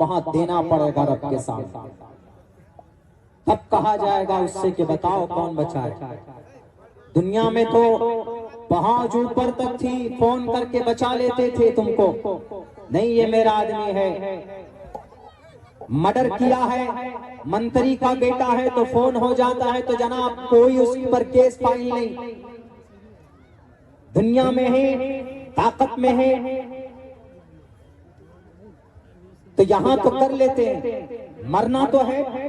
وہاں دینا پڑے گا رب کے سامنے. تب کہا جائے گا اس سے کہ بتاؤ کون بچائے. دنیا میں تو پہنچ اوپر تک تھی، فون کر کے بچا لیتے تھے تم کو. نہیں یہ میرا آدمی ہے، مرڈر کیا ہے، منتری کا بیٹا ہے تو فون ہو جاتا ہے تو جناب کوئی اس پر کیس فائل نہیں. دنیا میں ہے، طاقت میں ہے تو یہاں تو کر لیتے ہیں. مرنا تو ہے.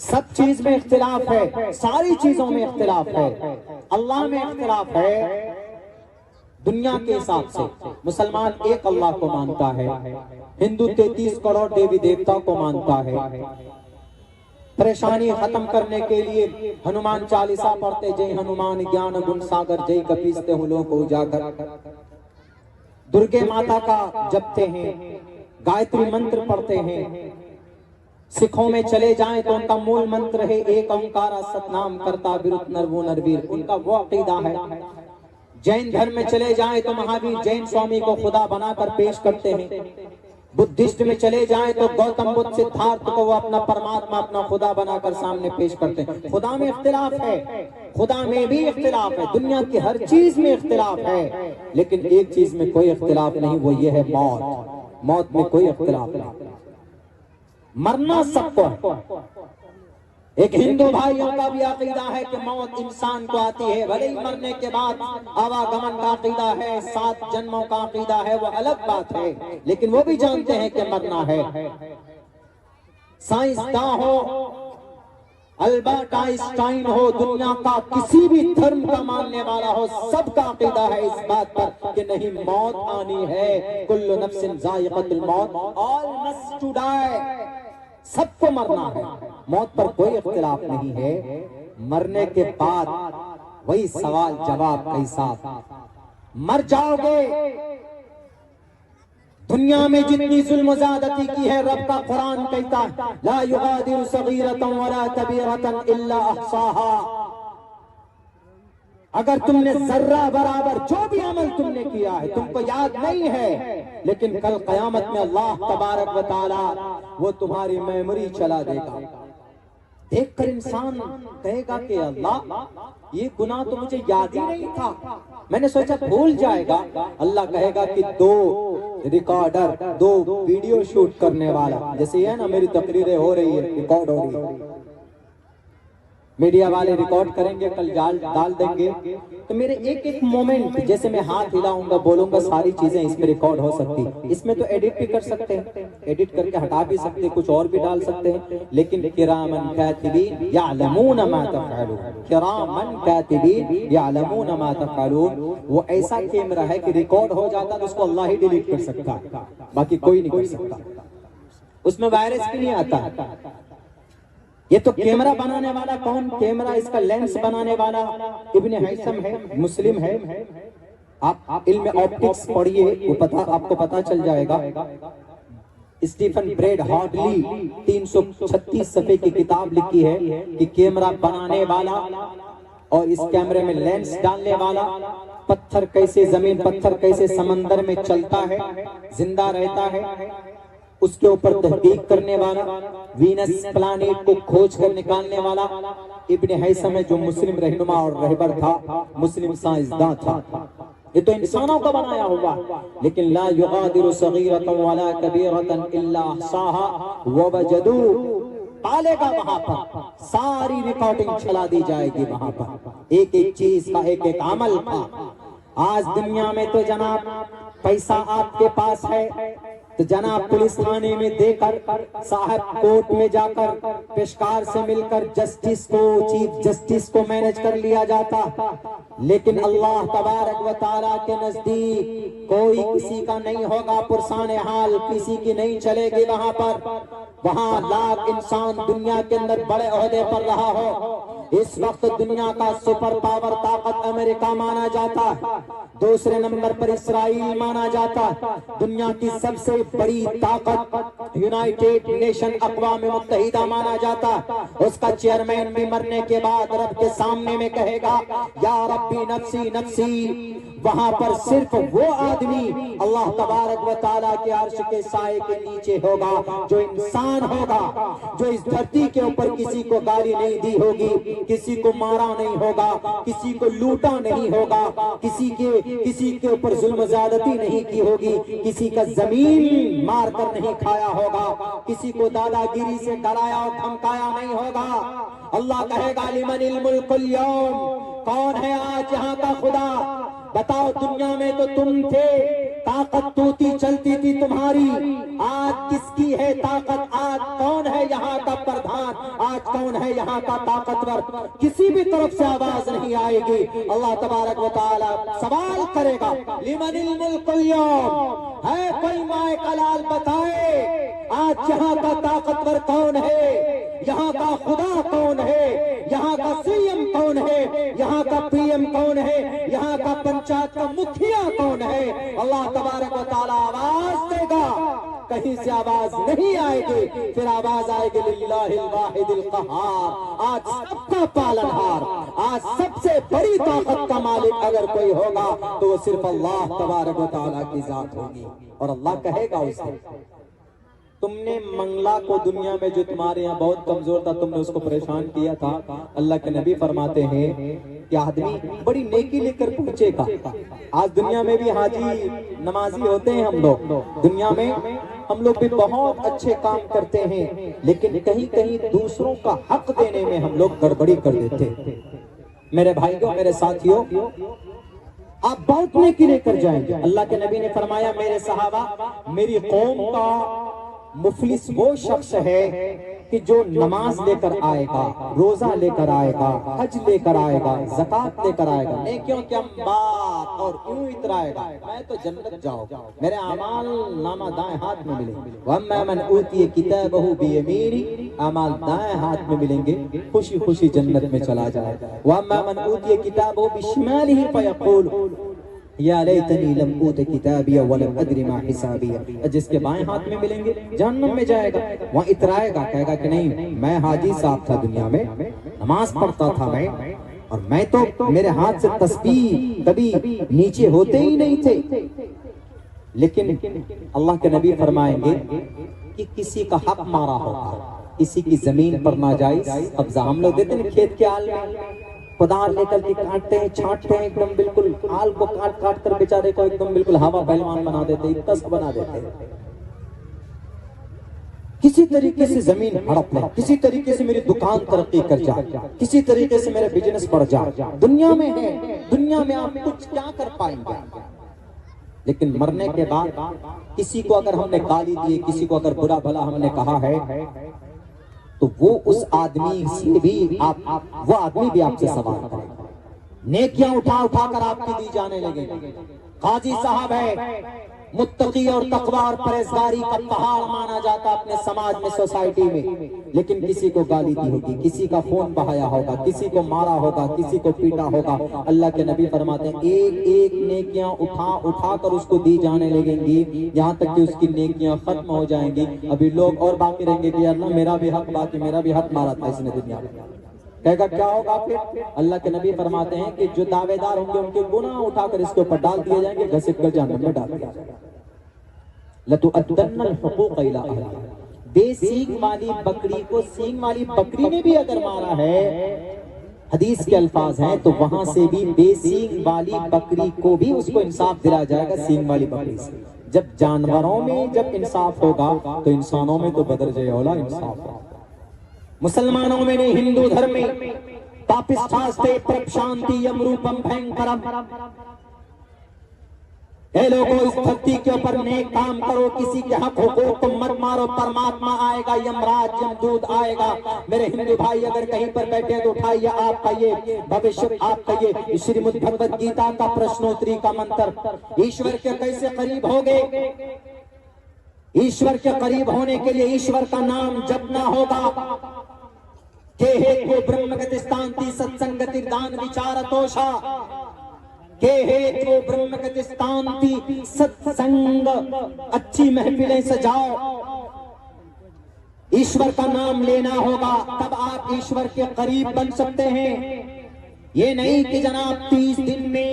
سب چیز میں اختلاف ہے، ساری چیزوں میں اختلاف ہے. اللہ میں اختلاف ہے. دنیا کے حساب سے مسلمان ایک اللہ کو مانتا ہے، ہندو 33 کروڑ دیوی دیوتا کو مانتا ہے. پریشانی ختم کرنے کے لیے ہنومان چالیسا پڑھتے، جے ہنومان گیان گن ساگر جے کپیستے ہلوں کو اجاگر. درگے ماتا کا جپتے ہیں، گایتری منتر پڑھتے ہیں. سکھوں میں چلے جائیں تو ان کا مول منتر ہے ایک اومکارا ستنام کرتا برت نرو نرویر، ان کا وہ عقیدہ ہے. جین دھرم میں چلے جائیں تو مہاویر جین سوامی کو خدا بنا کر پیش کرتے ہیں. بدھسٹ میں چلے جائیں تو گوتم بدھ سدھارتھ کو وہ اپنا پرماتما اپنا خدا بنا کر سامنے پیش کرتے ہیں. خدا میں اختلاف ہے، خدا میں بھی اختلاف ہے، دنیا کی ہر چیز میں اختلاف ہے. لیکن ایک چیز میں کوئی اختلاف نہیں، وہ یہ ہے موت. موت میں کوئی اختلاف نہیں. مرنا سب کو ہے. ایک ہندو بھائیوں کا بھی عقیدہ ہے کہ موت انسان کو آتی ہے، بھلے ہی مرنے کے بعد آواگمن کا عقیدہ ہے، 7 جنموں کا عقیدہ ہے، وہ الگ بات ہے، لیکن وہ بھی جانتے ہیں کہ مرنا ہے. سائنسداں ہو، البرٹ آئن سٹائن ہو، دنیا کا کسی بھی دھرم کا ماننے والا ہو، سب کا عقیدہ ہے اس بات پر کہ نہیں موت آنی ہے. کل نفس ذائقۃ الموت، all must to die. سب کو مرنا ہے، موت پر کوئی اختلاف نہیں ہے. مرنے کے بعد وہی سوال جواب کیسا. مر جاؤ گے. دنیا میں جتنی ظلم و زیادتی کی ہے رب کا قرآن کہتا ہے لا یغادر صغیرۃ ولا کبیرۃ الا احصاها. اگر تم نے ذرہ برابر جو بھی عمل تم نے کیا ہے تم کو یاد نہیں ہے، لیکن کل قیامت میں اللہ تبارک و تعالی وہ تمہاری میموری چلا دے گا. دیکھ کر انسان کہے گا کہ اللہ یہ گناہ تو مجھے یاد ہی نہیں تھا، میں نے سوچا بھول جائے گا. اللہ کہے گا کہ 2 ریکارڈر، 2 ویڈیو شوٹ کرنے والا، جیسے یہ ہے نا میری تقریریں ہو رہی ہے، ریکارڈ ہو رہی ہے، میڈیا والے ریکارڈ کریں گے، کل ڈال دیں گے. تو میرے ایک ایک مومنٹ، جیسے میں ہاتھ ہلاؤں گا بولوں گا، ساری چیزیں اس میں ریکارڈ ہو سکتی. اس میں تو ایڈٹ بھی کر سکتے ہیں، ایڈٹ کر کے ہٹا بھی سکتے ہیں، کچھ اور بھی ڈال سکتے ہیں. لیکن کرامن کاتبین یعلمون ما تفعلون، کرامن کاتبین یعلمون ما تفعلون. وہ ایسا کیمرہ ہے کہ ریکارڈ ہو جاتا تو اس کو اللہ ہی ڈیلیٹ کر سکتا ہے، باقی کوئی نہیں کر سکتا. اس میں وائرس بھی نہیں آتا. یہ تو کیمرہ بنانے والا کون؟ کیمرہ اس کا لینس بنانے والا ابن ہیثم ہے، مسلم ہے. آپ علم آپٹکس پڑھیے، وہ آپ کو پتا چل جائے گا. اسٹیفن بریڈ ہارڈلی 336 صفحے کی کتاب لکھی ہے کہ کیمرہ بنانے والا اور اس کیمرے میں لینس ڈالنے والا، پتھر کیسے زمین، پتھر کیسے سمندر میں چلتا ہے، زندہ رہتا ہے، اس کے اوپر تحقیق کرنے والا، وینس پلانیٹ کو کھوج کر نکالنے والا ابن ہیثم ہے، جو مسلم رہنما اور رہبر تھا، مسلم سائنسداں تھا. یہ تو انسانوں کا بنایا ہوا. لیکن لا یغادر صغیرۃ ولا کبیرۃ الا احصاها ووجدوا، پالے گا وہاں پر، ساری ریکارڈنگ چلا دی جائے گی وہاں پر، ایک ایک چیز کا ایک ایک عمل تھا. آج دنیا میں تو جناب پیسہ آپ کے پاس ہے تو جناب پولیس تھانے میں دے کر، صاحب کورٹ میں جا کر پیشکار سے مل کر جسٹس کو، چیف جسٹس کو مینج کر لیا جاتا. لیکن اللہ تبارک و تعالیٰ کے نزدیک کوئی کسی کا نہیں ہوگا پرسان حال، کسی کی نہیں چلے گی وہاں پر. وہاں لاکھ انسان دنیا کے اندر بڑے عہدے پر رہا ہو، اس وقت دنیا کا سپر پاور طاقت امریکہ مانا جاتا ہے، دوسرے نمبر پر اسرائیل مانا جاتا ہے، دنیا کی سب سے بڑی طاقت یونائٹڈ نیشن اقوام متحدہ مانا جاتا ہے. اس کا چیئرمین بھی مرنے کے بعد رب کے سامنے میں کہے گا یا ربی نفسی نفسی، وہاں پر صرف وہ آدمی اللہ تبارک و تعالیٰ کے عرش کے سائے کے نیچے ہوگا جو انسان ہوگا، جو اس دھرتی کے اوپر کسی کو گالی نہیں دی ہوگی، کسی کو مارا نہیں ہوگا، کسی کو لوٹا نہیں ہوگا، کسی کے اوپر ظلم زیادتی نہیں کی ہوگی، کسی کا زمین مار کر نہیں کھایا ہوگا، کسی کو دادا گیری سے ڈرایا اور دھمکایا نہیں ہوگا۔ اللہ کہے گا لمن الملک اليوم، کون ہے آج یہاں کا خدا؟ بتاؤ، دنیا میں تو تم تھے، طاقت توتی چلتی تھی تمہاری، آج کس کی ہے طاقت؟ آج کون ہے یہاں کا پردھان؟ آج کون ہے یہاں کا طاقتور؟ کسی بھی طرف سے آواز نہیں آئے گی۔ اللہ تبارک و تعالی سوال کرے گا لمن الملک اليوم، ہے کوئی مائے کلال بتائے آج یہاں کا طاقتور کون ہے؟ یہاں کا خدا کون ہے؟ یہاں کا سی ایم کون ہے؟ یہاں کا پی ایم کون ہے؟ یہاں کا پنچایت کا مکھیا کون ہے؟ اللہ تبارک و تعالی آواز دے گا، کہیں سے آواز نہیں آئے گی، پھر آواز آئے گی للہ الواحد القہار، آج سب کا پالنہار، آج سب سے بڑی طاقت کا مالک اگر کوئی ہوگا تو وہ صرف اللہ تبارک و تعالی کی ذات ہوگی۔ اور اللہ کہے گا اسے، تم نے منگلا کو دنیا میں جو تمہارے یہاں بہت کمزور تھا، تم نے اس کو پریشان کیا تھا۔ اللہ کے نبی فرماتے ہیں کہ آدمی بڑی نیکی لے کر پہنچے گا۔ آج دنیا میں بھی حاجی نمازی ہوتے ہیں ہم لوگ، دنیا میں ہم لوگ بھی بہت اچھے کام کرتے ہیں، لیکن کہیں کہیں دوسروں کا حق دینے میں ہم لوگ گڑبڑی کر دیتے ہیں۔ میرے بھائیوں، میرے ساتھیوں، آپ بہت نیکی لے کر جائیں گے۔ اللہ کے نبی نے فرمایا میرے صحابہ، میری قوم کا مفلس وہ شخص ہے کہ جو نماز لے کر آئے گا، روزہ لے کر آئے گا، حج لے کر آئے گا، زکوٰۃ لے کر آئے گا، نیکیوں کے انبار اور یوں اترائے گا، میں تو جنت جاؤں، میرے اعمال نامہ دائیں ہاتھ میں ملیں گے۔ وَأَمَّا مَنْ أُوتِيَ كِتَابَهُ بِيَمِينِهِ، اعمال دائیں ہاتھ میں ملیں گے، خوشی خوشی جنت میں چلا جائے۔ وَأَمَّا مَنْ أُوتِيَ كِتَابَهُ بِشِمَالِهِ فَيَقُولُ یا لیتنی لم اوت کتابی ولم ادر ما حسابی، جس کے بائیں ہاتھ میں ملیں گے جہنم میں جائے گا، وہاں اترائے گا، کہے گا کہ نہیں، میں حاجی صاحب تھا دنیا میں، نماز پڑھتا تھا میں، اور میں تو میرے ہاتھ سے تسبیح کبھی نیچے ہوتے ہی نہیں تھے۔ لیکن اللہ کے نبی فرمائیں گے کہ کسی کا حق مارا ہوگا، کسی کی زمین پر ناجائز قبضہ، ہم لوگ دیتے ہیں کھیت کے آل میں کدال لے کر کے کاٹتے ہیں، چھانٹتے ہیں، ایک دم بالکل آل کو کاٹ کاٹ کر بیچارے کو ایک دم بالکل ہوا پہلوان بنا دیتے ہیں، اتس بنا دیتے ہیں۔ کسی طریقے سے زمین ہڑپ لے، کسی طریقے سے میری دکان ترقی کر جائے، کسی طریقے سے میرے بزنس بڑھ جائے، دنیا میں ہے، دنیا میں آپ کچھ کیا کر پائیں گے؟ لیکن مرنے کے بعد کسی کو اگر ہم نے گالی دی، کسی کو اگر برا بھلا ہم نے کہا ہے، تو وہ اس آدمی سے بھی وہ آدمی بھی آپ سے سوال کرے گا، نیکیاں اٹھا اٹھا کر آپ کی دی جانے لگے۔ قاضی صاحب ہے، متقی اور تقوی اور پرہیزگاری کا پہاڑ مانا جاتا اپنے سماج میں، سوسائٹی میں، لیکن کسی کو گالی دی ہوگی، کسی کا خون بہایا ہوگا، کسی کو مارا ہوگا، کسی کو پیٹا ہوگا۔ اللہ کے نبی فرماتے ہیں ایک ایک نیکیاں اٹھا اٹھا کر اس کو دی جانے لگیں گی، یہاں تک کہ اس کی نیکیاں ختم ہو جائیں گی۔ ابھی لوگ اور باقی رہیں گے کہ اللہ میرا بھی حق باقی، میرا بھی حق مارا تھا اس نے دنیا میں، کہے گا کیا ہوگا پھر؟ اللہ کے نبی فرماتے ہیں کہ جو دعوے دار ہوں گے ان کے گناہ اٹھا کر اس کے اوپر ڈال دیے جائیں گے، گھسیٹ کر جہنم میں ڈال دیا جائے گا۔ لَتُؤَدَّنَّ الْحُقُوقَ إِلَىٰ أَهْلِهَا، بے سینگ والی بکری کو سینگ والی بکری نے بھی اگر مارا ہے، حدیث کے الفاظ ہیں، تو وہاں سے بھی بے سینگ والی بکری کو بھی اس کو انصاف دلایا جائے گا سینگ والی بکری سے۔ جب جانوروں میں جب انصاف ہوگا تو انسانوں میں تو بدرجہ اولا انصاف ہوگا۔ مسلمانوں میں نہیں، ہندو دھرم میں پاپستھاستے پرپشانتی یمروپم بھینکرم، اے لوگوں اس دھرتی کے اوپر نیک کام کرو، کسی کے حق حقوق کو مت مارو، پرماتما آئے گا، یمراج یمدود آئے گا۔ میرے ہندو بھائی اگر کہیں پر بیٹھے ہیں تو اٹھائیے آپ کا یہ بھوشیہ، آپ کا یہ شریمد بھگوت گیتا کا پرشنوتری کا منتر، ایشور کے کیسے قریب ہوگے؟ ایشور کے قریب ہونے کے لیے ایشور کا نام جپنا ہوگا کہ ہے کو برہم گتستانتی ستسنگتی دان وچارتوشا، کہ ہے کو برہم گتستانتی ستسنگ، اچھی محفلیں سجاؤ، ایشور کا نام لینا ہوگا، تب آپ ایشور کے قریب بن سکتے ہیں۔ یہ نہیں کہ جناب 30 دن میں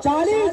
40